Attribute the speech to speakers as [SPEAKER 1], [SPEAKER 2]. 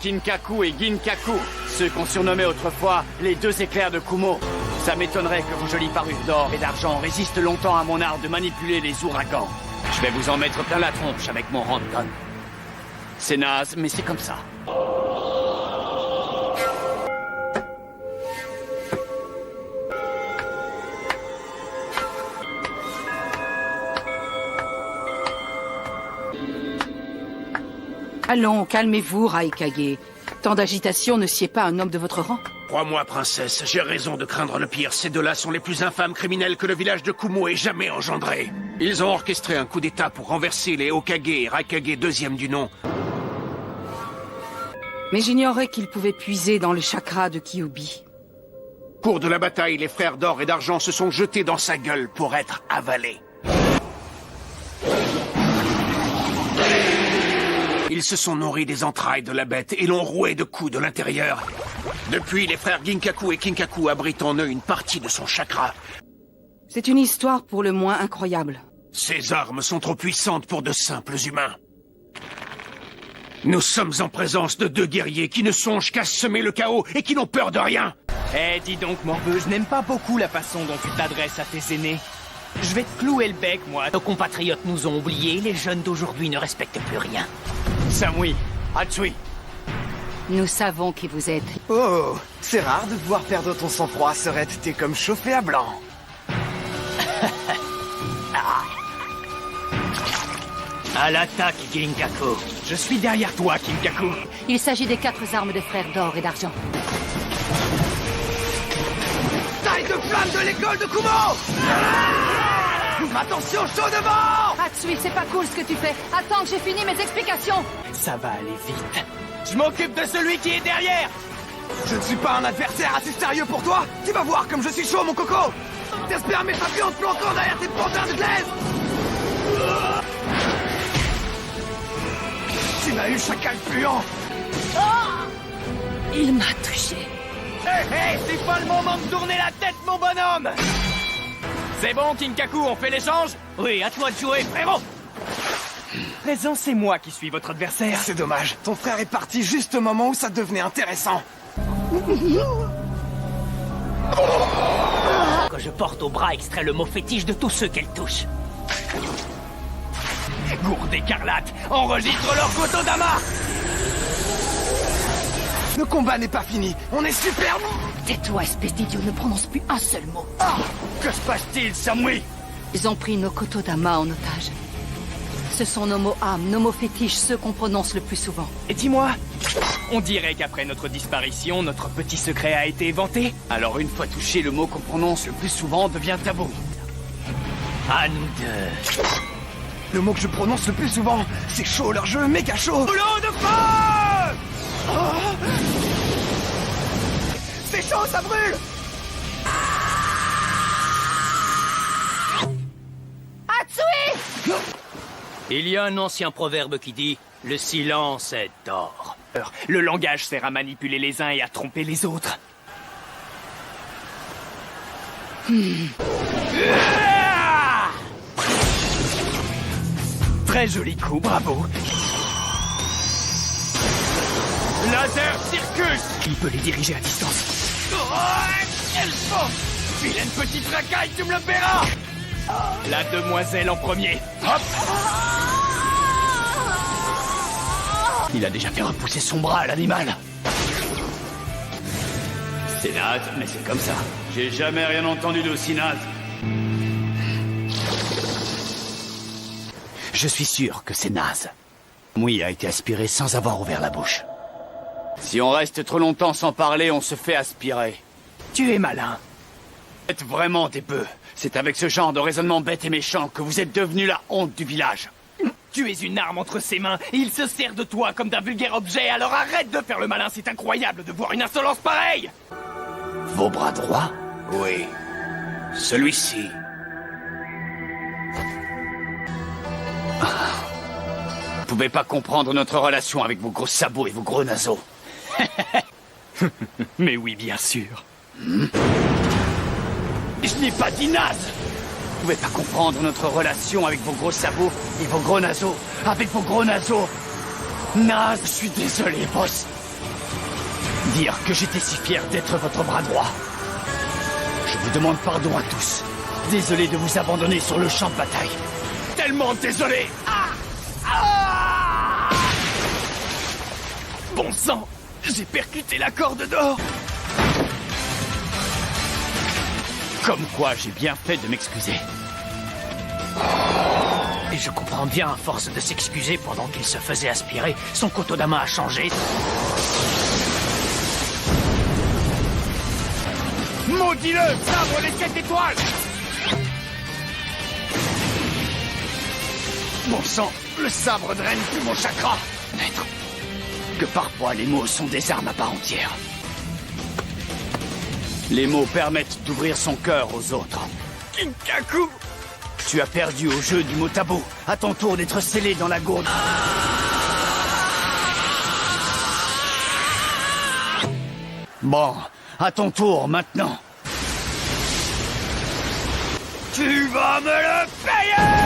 [SPEAKER 1] Kinkaku et Ginkaku, ceux qu'on surnommait autrefois les deux éclairs de Kumo. Ça m'étonnerait que vos jolies parures d'or et d'argent résistent longtemps à mon art de manipuler les ouragans. Je vais vous en mettre plein la tronche avec mon handgun. C'est naze, mais c'est comme ça.
[SPEAKER 2] Allons, calmez-vous, Raikage. Tant d'agitation ne sied pas un homme de votre rang.
[SPEAKER 3] Crois-moi, princesse, j'ai raison de craindre le pire. Ces deux-là sont les plus infâmes criminels que le village de Kumo ait jamais engendré. Ils ont orchestré un coup d'état pour renverser les Hokage et Raikage deuxième du nom.
[SPEAKER 2] Mais j'ignorais qu'ils pouvaient puiser dans le chakra de Kyuubi.
[SPEAKER 3] Cours de la bataille, les frères d'or et d'argent se sont jetés dans sa gueule pour être avalés. Ils se sont nourris des entrailles de la bête et l'ont roué de coups de l'intérieur. Depuis, les frères Ginkaku et Kinkaku abritent en eux une partie de son chakra.
[SPEAKER 2] C'est une histoire pour le moins incroyable.
[SPEAKER 3] Ces armes sont trop puissantes pour de simples humains. Nous sommes en présence de deux guerriers qui ne songent qu'à semer le chaos et qui n'ont peur de rien.
[SPEAKER 1] Eh, dis donc, Morveux, je n'aime pas beaucoup la façon dont tu t'adresses à tes aînés. Je vais te clouer le bec, moi.
[SPEAKER 4] Nos compatriotes nous ont oubliés, les jeunes d'aujourd'hui ne respectent plus rien.
[SPEAKER 1] Samui, Hatsui.
[SPEAKER 2] Nous savons qui vous êtes.
[SPEAKER 5] Oh, c'est rare de voir perdre ton sang-froid, Serette. T'es comme chauffé à blanc.
[SPEAKER 4] À l'attaque, Ginkaku.
[SPEAKER 1] Je suis derrière toi, Kinkaku.
[SPEAKER 2] Il s'agit des 4 armes des frères d'or et d'argent.
[SPEAKER 5] Taille de flamme de l'école de Kumo. Attention, chaud devant.
[SPEAKER 2] Hatsui, c'est pas cool ce que tu fais. Attends que j'ai fini mes explications.
[SPEAKER 1] Ça va aller vite. Je m'occupe de celui qui est derrière.
[SPEAKER 5] Je ne suis pas un adversaire assez sérieux pour toi. Tu vas voir comme je suis chaud, mon coco. T'espères mes papillons te planquant derrière tes pantins de glaise. Tu m'as eu, chacal puant.
[SPEAKER 2] Il m'a touché.
[SPEAKER 1] Hé, c'est pas le moment de tourner la tête, mon bonhomme. C'est bon, Kinkaku, on fait l'échange?
[SPEAKER 4] Oui, à toi de jouer, frérot.
[SPEAKER 1] Présent, c'est moi qui suis votre adversaire.
[SPEAKER 5] C'est dommage. Ton frère est parti juste au moment où ça devenait intéressant.
[SPEAKER 4] Que je porte au bras extrait le mot fétiche de tous ceux qu'elle touche.
[SPEAKER 1] Gourde écarlate, enregistre leur Kotodama.
[SPEAKER 5] Le combat n'est pas fini. On est superbe.
[SPEAKER 2] Tais-toi, espèce d'idiot, ne prononce plus un seul mot.
[SPEAKER 1] Que se passe-t-il, Samui?
[SPEAKER 2] Ils ont pris nos Kotodama en otage. Ce sont nos mots âmes, nos mots fétiches, ceux qu'on prononce le plus souvent.
[SPEAKER 1] Et dis-moi, on dirait qu'après notre disparition, notre petit secret a été éventé. Alors une fois touché, le mot qu'on prononce le plus souvent devient tabou.
[SPEAKER 4] À nous deux.
[SPEAKER 5] Le mot que je prononce le plus souvent, c'est chaud, leur jeu, méga chaud.
[SPEAKER 1] Boulot de feu!
[SPEAKER 5] C'est chaud, ça brûle.
[SPEAKER 2] Hatsui!
[SPEAKER 4] Il y a un ancien proverbe qui dit « Le silence est d'or ».
[SPEAKER 1] Le langage sert à manipuler les uns et à tromper les autres. Très joli coup, bravo. Laser Circus! Il peut les diriger à distance. Quelle force! Vilaine petite racaille, tu me le verras! La demoiselle en premier. Hop! Il a déjà fait repousser son bras, l'animal. C'est naze, mais c'est comme ça. J'ai jamais rien entendu d'aussi naze. Je suis sûr que c'est naze. Mouille a été aspiré sans avoir ouvert la bouche. Si on reste trop longtemps sans parler, on se fait aspirer. Tu es malin. Vous êtes vraiment des bœufs. C'est avec ce genre de raisonnement bête et méchant que vous êtes devenus la honte du village. Tu es une arme entre ses mains et il se sert de toi comme d'un vulgaire objet, alors arrête de faire le malin, c'est incroyable de voir une insolence pareille! Vos bras droits? Oui. Celui-ci. Vous pouvez pas comprendre notre relation avec vos gros sabots et vos gros naseaux. Mais oui, bien sûr. Je n'ai pas dit naze! Vous pouvez pas comprendre notre relation avec vos gros sabots et vos gros naseaux. Avec vos gros naseaux. Naze, je suis désolé, boss. Dire que j'étais si fier d'être votre bras droit. Je vous demande pardon à tous. Désolé de vous abandonner sur le champ de bataille. Tellement désolé. Bon sang, j'ai percuté la corde d'or. Comme quoi, j'ai bien fait de m'excuser.
[SPEAKER 4] Et je comprends bien, à force de s'excuser pendant qu'il se faisait aspirer, son Kotodama a changé.
[SPEAKER 1] Maudis-le, sabre les 7 étoiles. Bon sang, le sabre draine tout mon chakra. Maître, que parfois les mots sont des armes à part entière. Les mots permettent d'ouvrir son cœur aux autres. Kinkaku! Tu as perdu au jeu du mot tabou. À ton tour d'être scellé dans la gourde. Bon, à ton tour maintenant. Tu vas me le payer!